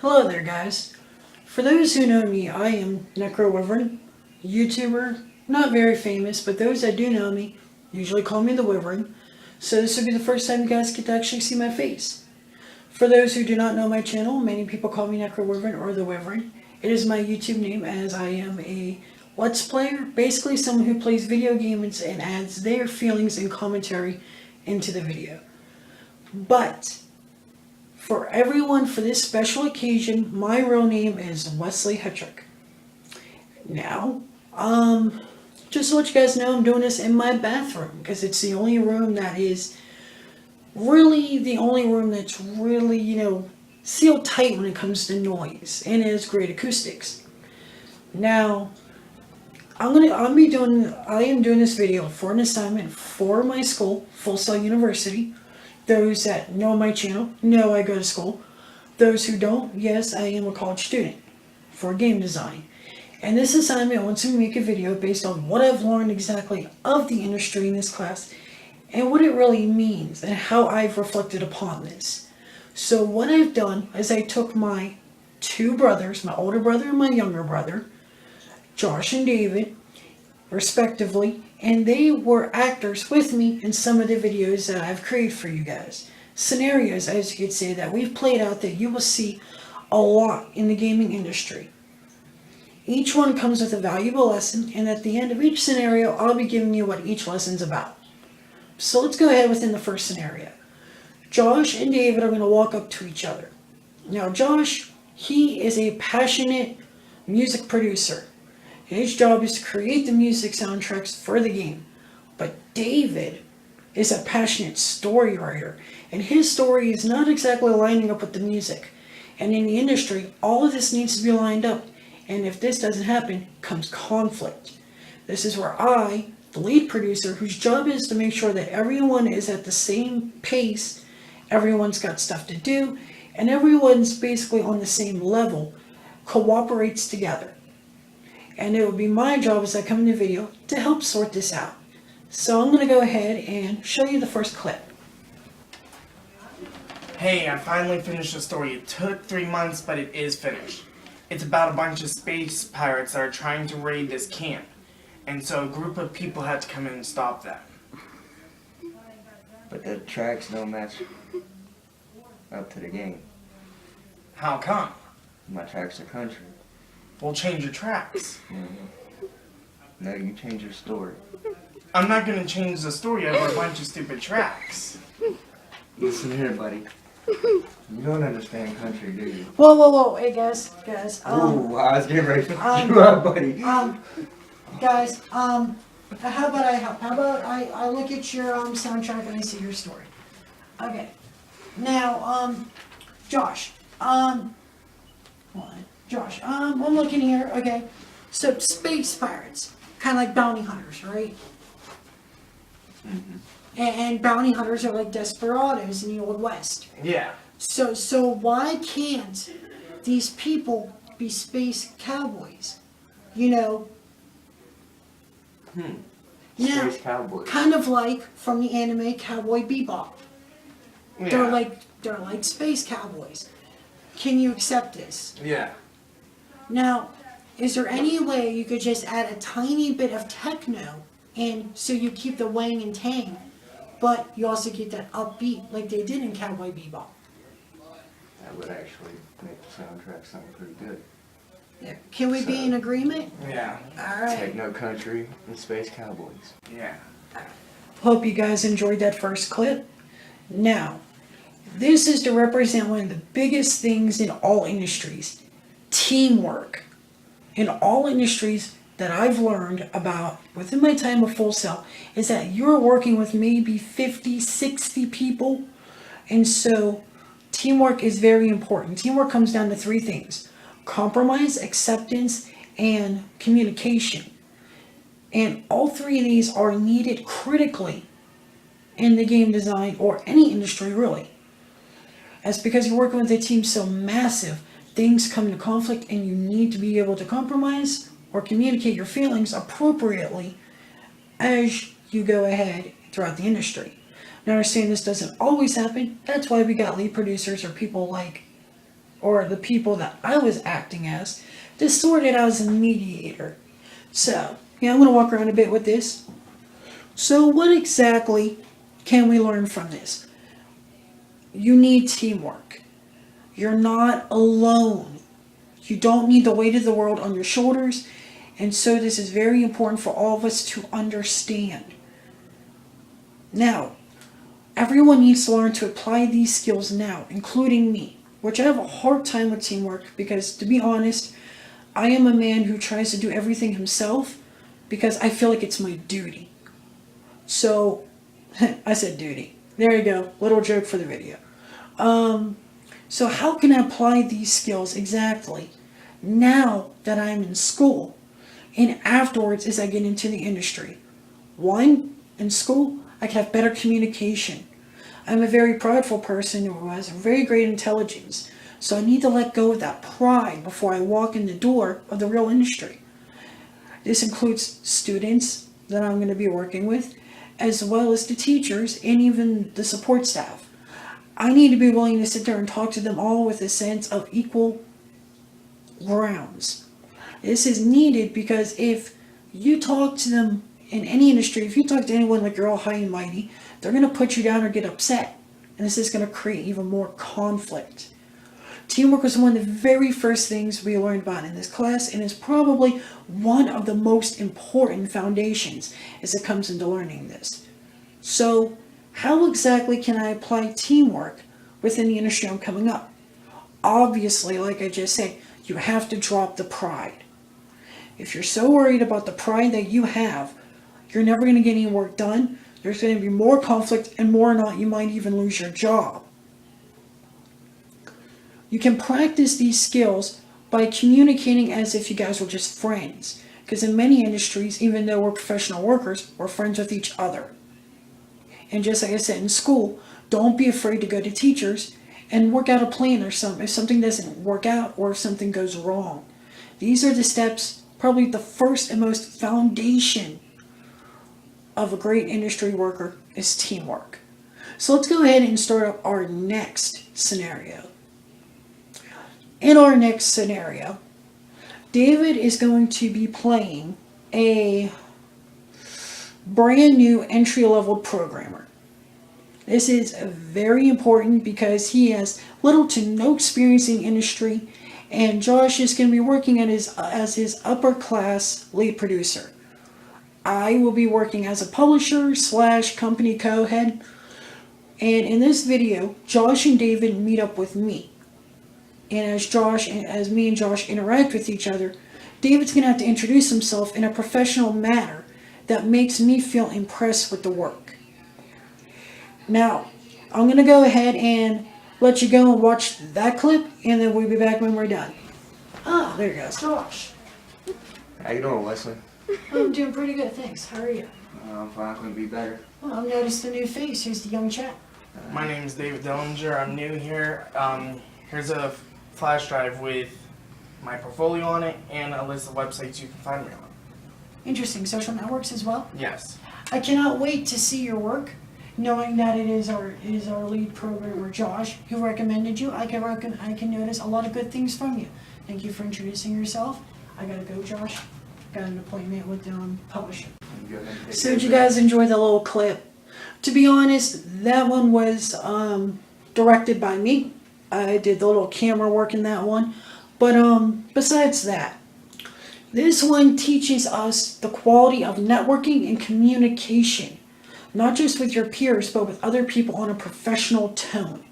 Hello there, guys. For those who know me, I am Necro Wyvern, YouTuber, not very famous, but those that do know me usually call me the Wyvern. So this will be the first time you guys get to actually see my face. For those who do not know my channel, many people call me Necro Wyvern or the Wyvern. It is my YouTube name as I am a Let's Player, basically someone who plays video games and adds their feelings and commentary into the video. But for everyone, for this special occasion, my real name is Wesley Hetrick. Now, just to let you guys know, I'm doing this in my bathroom because it's the only room that is really the only room that's really, sealed tight when it comes to noise and it has great acoustics. Now, I am doing this video for an assignment for my school, Full Sail University. Those that know my channel know I go to school. Those who don't, yes, I am a college student for game design. And this assignment, I want to make a video based on what I've learned exactly of the industry in this class and what it really means and how I've reflected upon this. So what I've done is I took my two brothers, my older brother and my younger brother, Josh and David, respectively, and they were actors with me in some of the videos that I've created for you guys. Scenarios, as you could say, that we've played out that you will see a lot in the gaming industry. Each one comes with a valuable lesson, and at the end of each scenario, I'll be giving you what each lesson's about. So let's go ahead within the first scenario. Josh and David are going to walk up to each other. Now Josh, he is a passionate music producer. His job is to create the music soundtracks for the game. But David is a passionate story writer, and his story is not exactly lining up with the music. And in the industry, all of this needs to be lined up, and if this doesn't happen, comes conflict. This is where I, the lead producer, whose job is to make sure that everyone is at the same pace, everyone's got stuff to do, and everyone's basically on the same level, cooperates together. And it will be my job as I come in the video to help sort this out. So I'm going to go ahead and show you the first clip. Hey, I finally finished the story. It took 3 months, but it is finished. It's about a bunch of space pirates that are trying to raid this camp. And so a group of people had to come in and stop them. But the tracks don't match up to the game. How come? My tracks are country. We'll change your tracks. No, you change your story. I'm not going to change the story over a bunch of stupid tracks. Listen here, buddy. You don't understand country, do you? Whoa, hey guys. Ooh, I was getting ready to put you up, buddy. Guys, how about I help? How about I look at your soundtrack and I see your story? Okay. Now, Josh, I'm looking here, okay. So space pirates, kind of like bounty hunters, right? And bounty hunters are like desperados in the Old West. Yeah. So why can't these people be space cowboys? Now, Space cowboys. kind of like from the anime Cowboy Bebop. Yeah. They're like space cowboys. Can you accept this? Yeah. Now, is there any way you could just add a tiny bit of techno in so you keep the wang and tang, but you also get that upbeat like they did in Cowboy Bebop? That would actually make the soundtrack sound pretty good. Yeah. Can we be in agreement? Yeah. All right. Techno country and space cowboys. Yeah. Hope you guys enjoyed that first clip. Now, this is to represent one of the biggest things in all industries. Teamwork. In all industries that I've learned about within my time of Full Sail is that you're working with maybe 50, 60 people. And so teamwork is very important. Teamwork comes down to three things: compromise, acceptance, and communication. And all three of these are needed critically in the game design or any industry really. That's because you're working with a team so massive, things come into conflict and you need to be able to compromise or communicate your feelings appropriately as you go ahead throughout the industry. Now, understand this doesn't always happen. That's why we got lead producers or people like or the people that I was acting as, to sort it out as a mediator. So, yeah, I'm going to walk around a bit with this. So, what exactly can we learn from this? You need teamwork. You're not alone. You don't need the weight of the world on your shoulders. And so this is very important for all of us to understand. Now, everyone needs to learn to apply these skills now, including me, which I have a hard time with teamwork because, to be honest, I am a man who tries to do everything himself because I feel like it's my duty. So, I said duty. There you go. Little joke for the video. So how can I apply these skills exactly now that I'm in school and afterwards as I get into the industry? One, in school, I can have better communication. I'm a very prideful person who has very great intelligence. So I need to let go of that pride before I walk in the door of the real industry. This includes students that I'm going to be working with, as well as the teachers and even the support staff. I need to be willing to sit there and talk to them all with a sense of equal grounds. This is needed because if you talk to them in any industry, if you talk to anyone like you're all high and mighty, they're going to put you down or get upset. And this is going to create even more conflict. Teamwork was one of the very first things we learned about in this class, and is probably one of the most important foundations as it comes into learning this. So, how exactly can I apply teamwork within the industry I'm coming up? Obviously, like I just said, you have to drop the pride. If you're so worried about the pride that you have, you're never going to get any work done. There's going to be more conflict, and more or not, you might even lose your job. You can practice these skills by communicating as if you guys were just friends. Because in many industries, even though we're professional workers, we're friends with each other. And just like I said in school, don't be afraid to go to teachers and work out a plan or something if something doesn't work out or if something goes wrong. These are the steps, probably the first and most foundation of a great industry worker is teamwork. So let's go ahead and start up our next scenario. In our next scenario, David is going to be playing a brand new entry-level programmer. This is very important because he has little to no experience in the industry, and Josh is going to be working as his upper class lead producer. I will be working as a publisher / company co-head, and in this video, Josh and David meet up with me. And as me and Josh interact with each other, David's going to have to introduce himself in a professional manner that makes me feel impressed with the work. Now, I'm going to go ahead and let you go and watch that clip, and then we'll be back when we're done. Ah, there goes Josh. How you doing, Wesley? I'm doing pretty good, thanks. How are you? I'm fine. Couldn't be better. Well, I've noticed a new face. Who's the young chap? My name is David Dellinger. I'm new here. Here's a flash drive with my portfolio on it and a list of websites you can find me on. Interesting. Social networks as well? Yes. I cannot wait to see your work, knowing that it is our lead programmer, Josh, who recommended you. I can notice a lot of good things from you. Thank you for introducing yourself. I gotta go, Josh. Got an appointment with the publisher. So did you guys enjoy the little clip? To be honest, that one was directed by me. I did the little camera work in that one. But besides that, this one teaches us the quality of networking and communication. Not just with your peers, but with other people on a professional tone.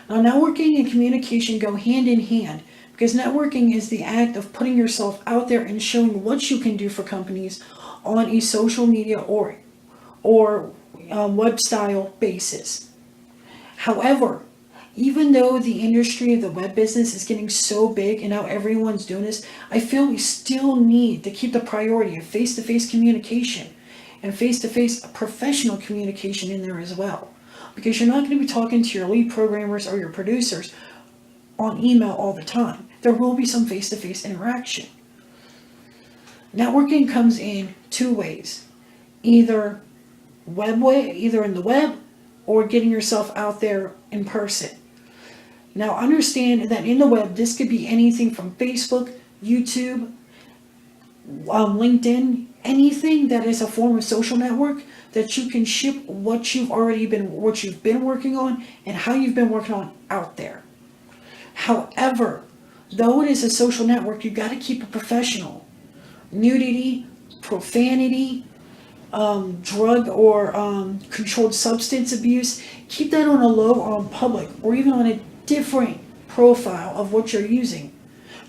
Now, networking and communication go hand in hand, because networking is the act of putting yourself out there and showing what you can do for companies on a social media or web style basis. However, even though the industry of the web business is getting so big and now everyone's doing this, I feel we still need to keep the priority of face-to-face communication and face-to-face professional communication in there as well. Because you're not going to be talking to your lead programmers or your producers on email all the time. There will be some face-to-face interaction. Networking comes in two ways. Either in the web or getting yourself out there in person. Now understand that in the web, this could be anything from Facebook, YouTube, LinkedIn, anything that is a form of social network that you can ship what you've been working on and how you've been working on out there. However, though it is a social network, you've got to keep it professional. Nudity, profanity, drug or controlled substance abuse, keep that on a low or on public or even on a different profile of what you're using.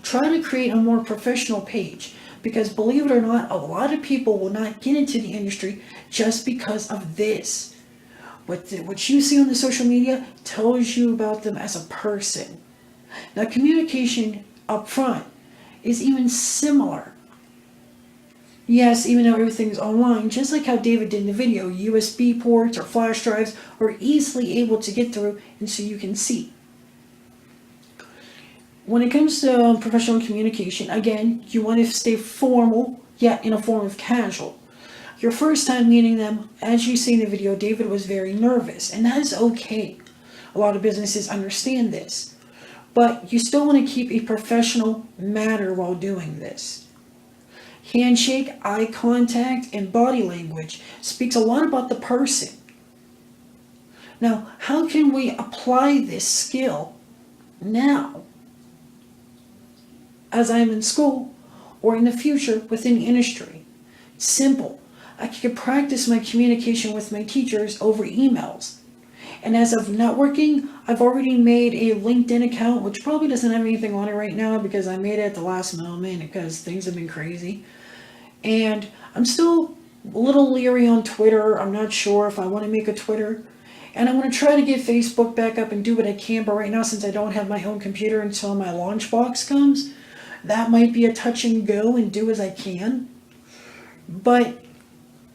Try to create a more professional page, because believe it or not, a lot of people will not get into the industry just because of this. What you see on the social media tells you about them as a person. Now, communication up front is even similar. Yes, even though everything's online, just like how David did in the video, USB ports or flash drives are easily able to get through and so you can see. When it comes to professional communication, again, you want to stay formal, yet in a form of casual. Your first time meeting them, as you see in the video, David was very nervous, and that is okay. A lot of businesses understand this. But you still want to keep a professional manner while doing this. Handshake, eye contact, and body language speaks a lot about the person. Now, how can we apply this skill now, as I'm in school, or in the future within the industry? Simple. I could practice my communication with my teachers over emails. And as of networking, I've already made a LinkedIn account, which probably doesn't have anything on it right now because I made it at the last moment because things have been crazy. And I'm still a little leery on Twitter. I'm not sure if I want to make a Twitter. And I want to try to get Facebook back up and do what I can. But right now, since I don't have my own computer until my launch box comes, that might be a touch and go and do as I can. But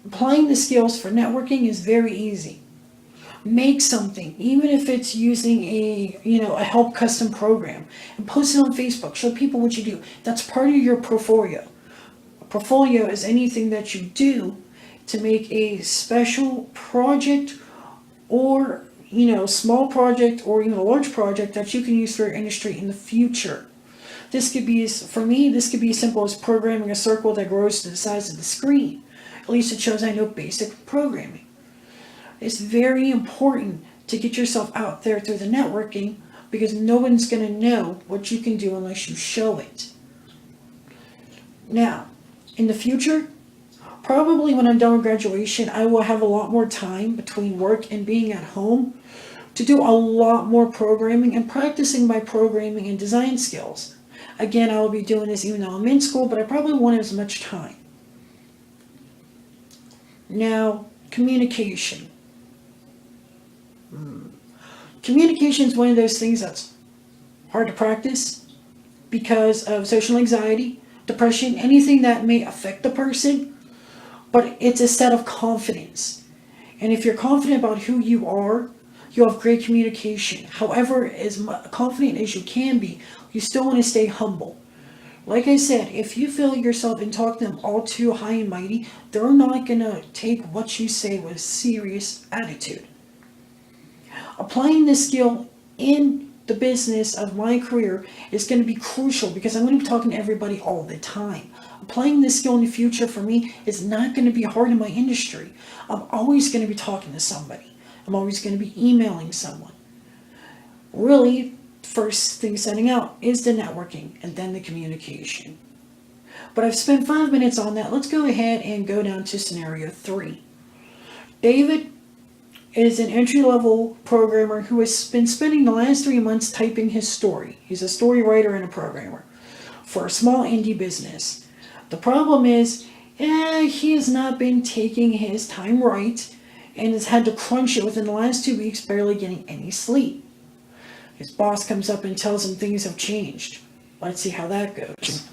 applying the skills for networking is very easy. Make something, even if it's using a help custom program, and post it on Facebook. Show people what you do. That's part of your portfolio. A portfolio is anything that you do to make a special project or small project or even a large project that you can use for your industry in the future. This could be, for me, this could be as simple as programming a circle that grows to the size of the screen. At least it shows I know basic programming. It's very important to get yourself out there through the networking, because no one's going to know what you can do unless you show it. Now, in the future, probably when I'm done with graduation, I will have a lot more time between work and being at home to do a lot more programming and practicing my programming and design skills. Again, I will be doing this even though I'm in school, but I probably won't have as much time. Now, communication. Communication is one of those things that's hard to practice because of social anxiety, depression, anything that may affect the person, but it's a set of confidence. And if you're confident about who you are, you'll have great communication. However, as confident as you can be, you still want to stay humble. Like I said, if you feel yourself and talk to them all too high and mighty, they're not going to take what you say with serious attitude. Applying this skill in the business of my career is going to be crucial because I'm going to be talking to everybody all the time. Applying this skill in the future for me is not going to be hard in my industry. I'm always going to be talking to somebody. I'm always going to be emailing someone. Really, first thing setting out is the networking and then the communication. But I've spent 5 minutes on that. Let's go ahead and go down to scenario 3. David is an entry-level programmer who has been spending the last 3 months typing his story. He's a story writer and a programmer for a small indie business. The problem is, he has not been taking his time right and has had to crunch it within the last 2 weeks, barely getting any sleep. His boss comes up and tells him things have changed. Let's see how that goes.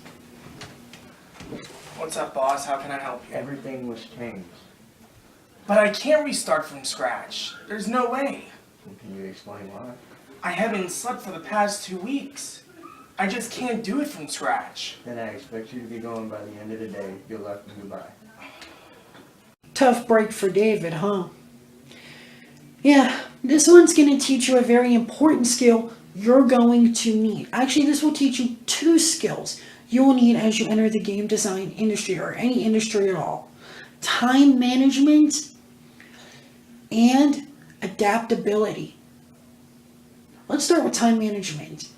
What's up, boss? How can I help you? Everything was changed. But I can't restart from scratch. There's no way. Can you explain why? I haven't slept for the past 2 weeks. I just can't do it from scratch. Then I expect you to be going by the end of the day. Good luck and goodbye. Tough break for David, huh? Yeah, this one's going to teach you a very important skill you're going to need, actually this will teach you 2 skills you will need as you enter the game design industry or any industry at all. Time management and adaptability. Let's start with time management.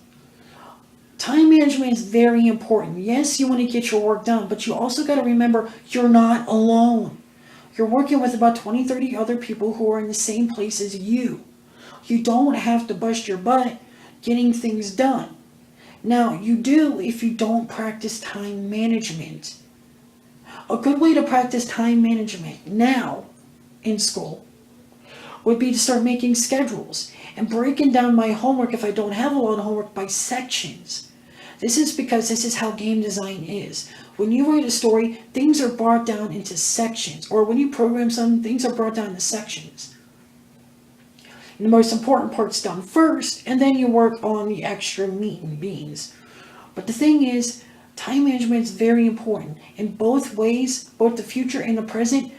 Time management is very important. Yes, you want to get your work done, but you also got to remember you're not alone. You're working with about 20, 30 other people who are in the same place as you. You don't have to bust your butt getting things done. Now, you do if you don't practice time management. A good way to practice time management now in school would be to start making schedules and breaking down my homework if I don't have a lot of homework by sections. This is because this is how game design is. When you write a story, things are brought down into sections, or when you program something, things are brought down into sections. And the most important part's done first, and then you work on the extra meat and beans. But the thing is, time management is very important in both ways, both the future and the present.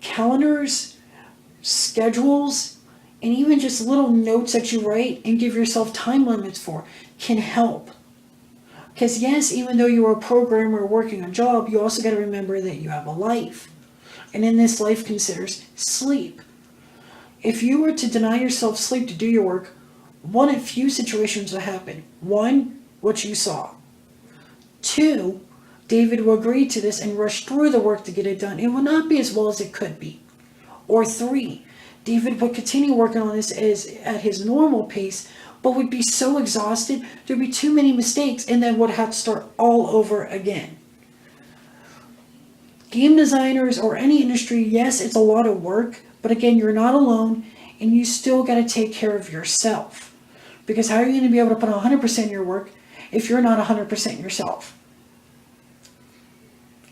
Calendars, schedules, and even just little notes that you write and give yourself time limits for can help. Because yes, even though you're a programmer working a job, you also got to remember that you have a life. And in this life considers sleep. If you were to deny yourself sleep to do your work, one of few situations will happen. 1, what you saw. 2, David will agree to this and rush through the work to get it done. It will not be as well as it could be. Or 3, David would continue working on this at his normal pace, but would be so exhausted, there'd be too many mistakes, and then would have to start all over again. Game designers or any industry, yes, it's a lot of work, but again, you're not alone, and you still got to take care of yourself. Because how are you going to be able to put 100% in your work if you're not 100% yourself?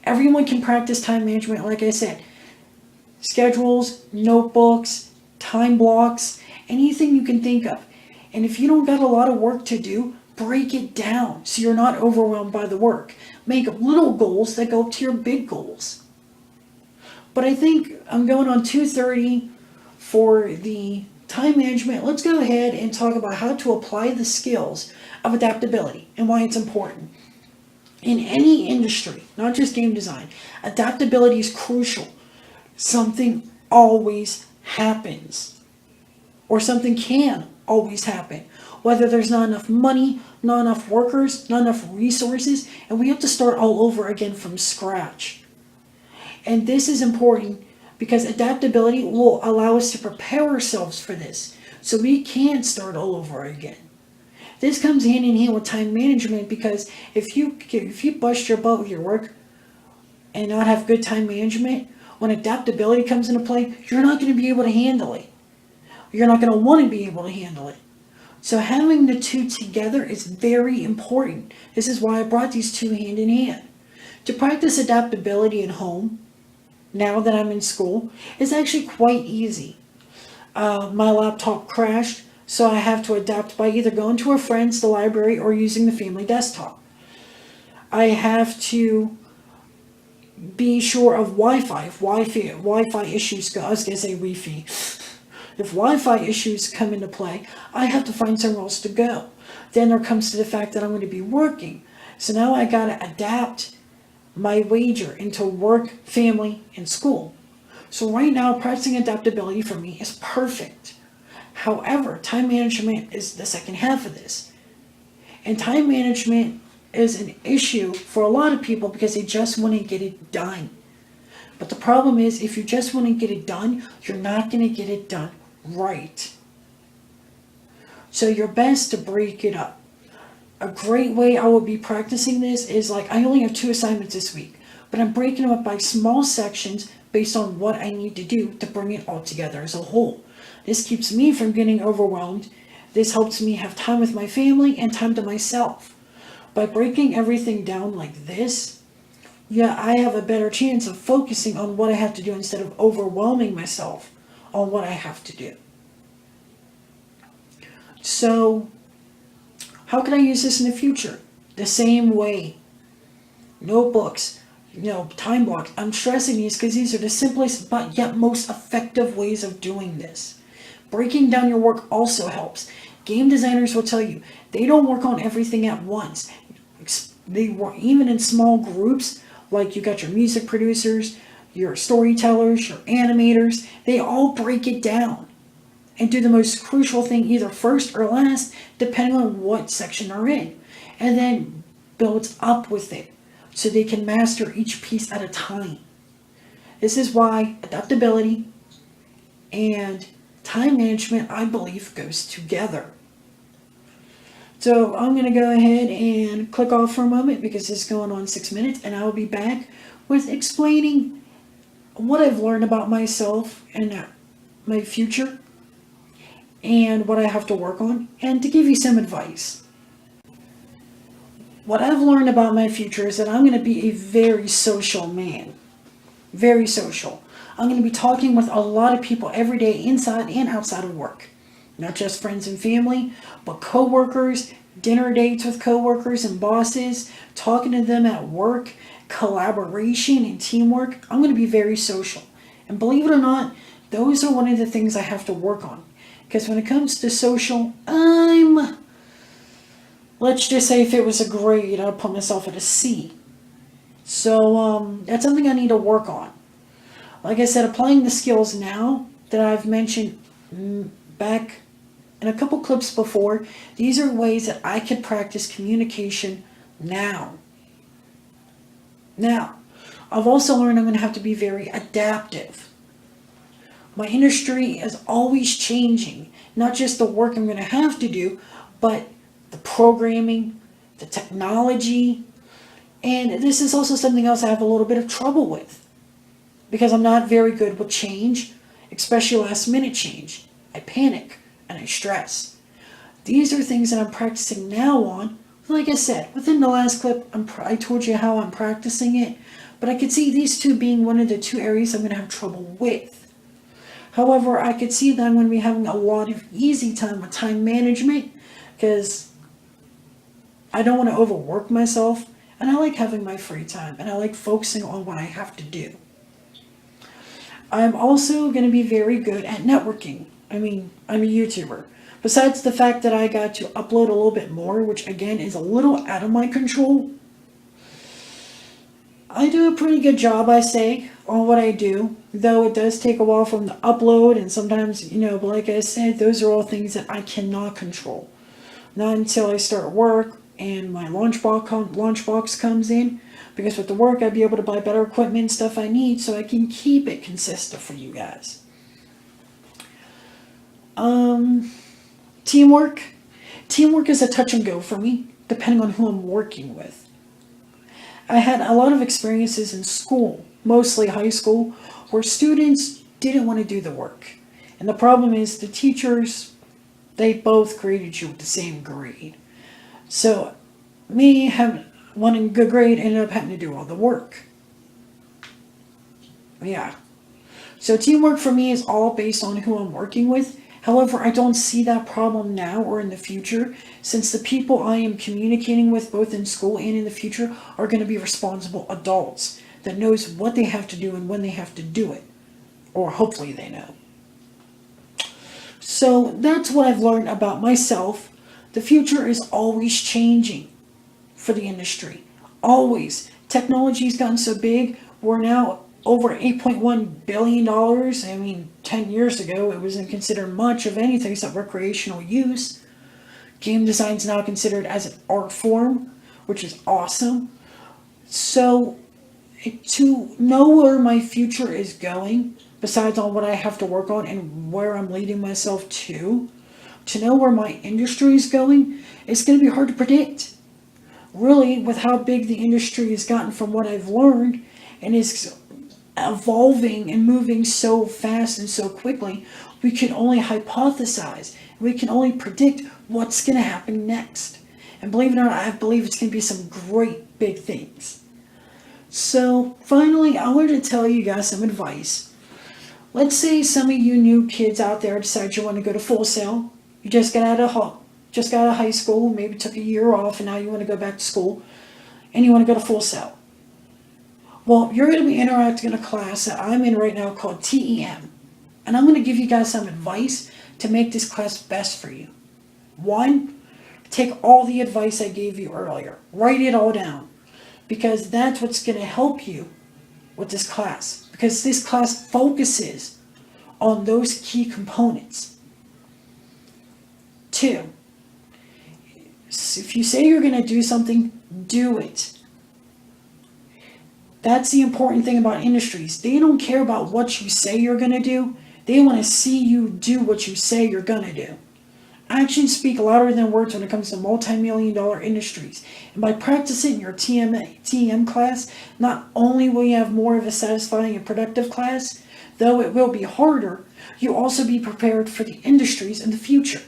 Everyone can practice time management, like I said. Schedules, notebooks, time blocks, anything you can think of. And if you don't got a lot of work to do, break it down so you're not overwhelmed by the work. Make little goals that go up to your big goals. But I think I'm going on 2:30 for the time management. Let's go ahead and talk about how to apply the skills of adaptability and why it's important. In any industry, not just game design, adaptability is crucial. Something always happens, or something can always happen, whether there's not enough money, not enough workers, not enough resources, and we have to start all over again from scratch. And this is important because adaptability will allow us to prepare ourselves for this, so we can start all over again. This comes hand in hand with time management, because if you bust your butt with your work and not have good time management, when adaptability comes into play, you're not going to be able to handle it. You're not going to want to be able to handle it. So having the two together is very important. This is why I brought these two hand in hand. To practice adaptability at home, now that I'm in school, is actually quite easy. My laptop crashed, so I have to adapt by either going to a friend's, the library, or using the family desktop. I have to be sure of Wi-Fi. If Wi-Fi issues go, I was going to say Wi-Fi. If Wi-Fi issues come into play, I have to find somewhere else to go. Then there comes to the fact that I'm going to be working. So now I got to adapt my wager into work, family, and school. So right now, practicing adaptability for me is perfect. However, time management is the second half of this. And time management is an issue for a lot of people because they just want to get it done. But the problem is, if you just want to get it done, you're not going to get it done right. So you're best to break it up. A great way I will be practicing this is like, I only have 2 assignments this week, but I'm breaking them up by small sections based on what I need to do to bring it all together as a whole. This keeps me from getting overwhelmed. This helps me have time with my family and time to myself. By breaking everything down like this, I have a better chance of focusing on what I have to do instead of overwhelming myself on what I have to do. So, how can I use this in the future? The same way. Notebooks, time blocks. I'm stressing these because these are the simplest but yet most effective ways of doing this. Breaking down your work also helps. Game designers will tell you they don't work on everything at once. They work even in small groups, like you got your music producers, your storytellers, your animators. They all break it down and do the most crucial thing either first or last, depending on what section they're in, and then builds up with it so they can master each piece at a time. This is why adaptability and time management, I believe, goes together. So I'm going to go ahead and click off for a moment because it's going on 6 minutes, and I will be back with explaining what I've learned about myself and my future and what I have to work on, and to give you some advice. What I've learned about my future is that I'm going to be a very social man. Very social. I'm going to be talking with a lot of people every day, inside and outside of work. Not just friends and family, but coworkers, dinner dates with coworkers and bosses, talking to them at work, collaboration and teamwork. I'm going to be very social. And believe it or not, those are one of the things I have to work on. Because when it comes to social, let's just say if it was a grade, I'd put myself at a C. So that's something I need to work on. Like I said, applying the skills now that I've mentioned back in a couple clips before, these are ways that I can practice communication now. Now, I've also learned I'm going to have to be very adaptive. My industry is always changing, not just the work I'm going to have to do, but the programming, the technology, and this is also something else I have a little bit of trouble with because I'm not very good with change, especially last minute change. I panic and I stress. These are things that I'm practicing now on. Like I said, within the last clip, I told you how I'm practicing it, but I could see these two being one of the two areas I'm going to have trouble with. However, I could see that I'm going to be having a lot of easy time with time management because I don't want to overwork myself, and I like having my free time, and I like focusing on what I have to do. I'm also going to be very good at networking. I'm a YouTuber. Besides the fact that I got to upload a little bit more, which again is a little out of my control, I do a pretty good job, I say, on what I do, though it does take a while from the upload, and sometimes, but like I said, those are all things that I cannot control. Not until I start work and my lunchbox comes in, because with the work I'd be able to buy better equipment and stuff I need so I can keep it consistent for you guys. Teamwork. Teamwork is a touch and go for me, depending on who I'm working with. I had a lot of experiences in school, mostly high school, where students didn't want to do the work. And the problem is the teachers, they both graded you with the same grade. So me having one in good grade ended up having to do all the work. Yeah. So teamwork for me is all based on who I'm working with. However, I don't see that problem now or in the future, since the people I am communicating with both in school and in the future are going to be responsible adults that knows what they have to do and when they have to do it. Or hopefully they know. So that's what I've learned about myself. The future is always changing for the industry. Always. Technology's gotten so big, we're now over $8.1 billion. 10 years ago, it wasn't considered much of anything except recreational use. Game design is now considered as an art form, which is awesome. So, to know where my future is going, besides on what I have to work on and where I'm leading myself to know where my industry is going, it's going to be hard to predict. Really, with how big the industry has gotten from what I've learned, and is evolving and moving so fast and so quickly, we can only hypothesize. We can only predict what's going to happen next. And believe it or not, I believe it's going to be some great big things. So finally, I wanted to tell you guys some advice. Let's say some of you new kids out there decide you want to go to Full Sail. You just got out of high school, maybe took a year off, and now you want to go back to school, and you want to go to Full Sail. Well, you're going to be interacting in a class that I'm in right now called TEM. And I'm going to give you guys some advice to make this class best for you. One, take all the advice I gave you earlier. Write it all down. Because that's what's going to help you with this class. Because this class focuses on those key components. Two, if you say you're going to do something, do it. That's the important thing about industries. They don't care about what you say you're going to do. They want to see you do what you say you're going to do. Actions speak louder than words when it comes to multi-million-dollar industries. And by practicing your TM class, not only will you have more of a satisfying and productive class, though it will be harder, you'll also be prepared for the industries in the future.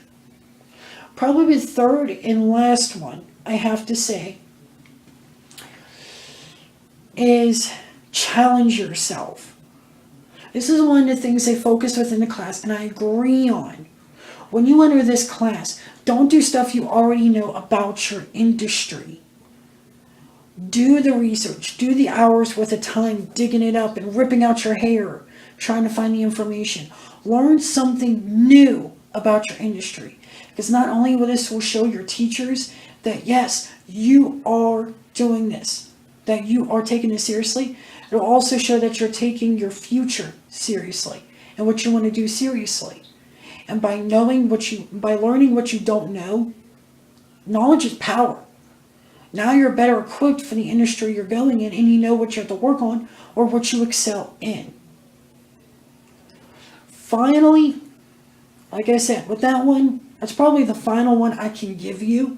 Probably the third and last one I have to say is challenge yourself. This is one of the things they focus within the class, and I agree on. When you enter this class, don't do stuff you already know about your industry. Do the research, do the hours worth of time digging it up and ripping out your hair, trying to find the information. Learn something new about your industry. Because not only will this show your teachers that yes, you are doing this, that you are taking this seriously, it will also show that you're taking your future seriously and what you want to do seriously. And by learning what you don't know, knowledge is power. Now you're better equipped for the industry you're going in, and you know what you have to work on or what you excel in. Finally, like I said, with that one, that's probably the final one I can give you.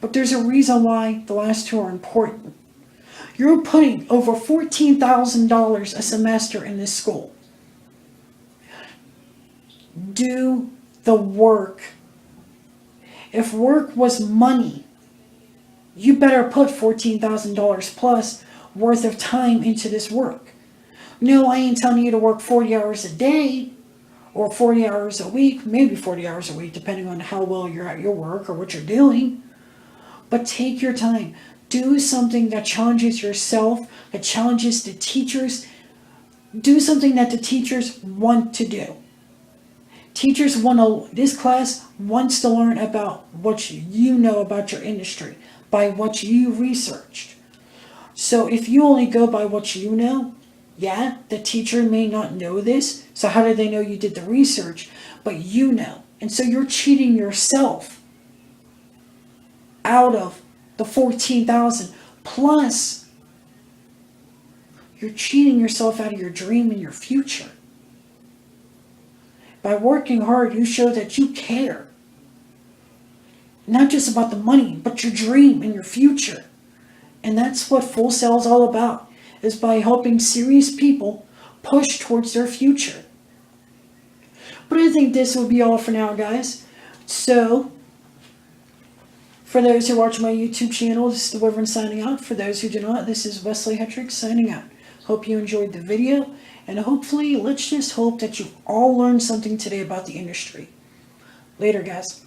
But there's a reason why the last two are important. You're putting over $14,000 a semester in this school. Do the work. If work was money, you better put $14,000 plus worth of time into this work. No, I ain't telling you to work 40 hours a day or 40 hours a week, maybe 40 hours a week, depending on how well you're at your work or what you're doing. But take your time. Do something that challenges yourself, that challenges the teachers. Do something that the teachers want to do. This class wants to learn about what you know about your industry by what you researched. So if you only go by what you know, yeah, the teacher may not know this, so how do they know you did the research? But you know. And so you're cheating yourself out of the $14,000 plus you're cheating yourself out of your dream and your future. By working hard, you show that you care. Not just about the money, but your dream and your future. And that's what Full Sail is all about, is by helping serious people push towards their future. But I think this will be all for now, guys. So, for those who watch my YouTube channel, this is the Wyvern signing out. For those who do not, this is Wesley Hetrick signing out. Hope you enjoyed the video, and hopefully, let's just hope that you all learned something today about the industry. Later, guys.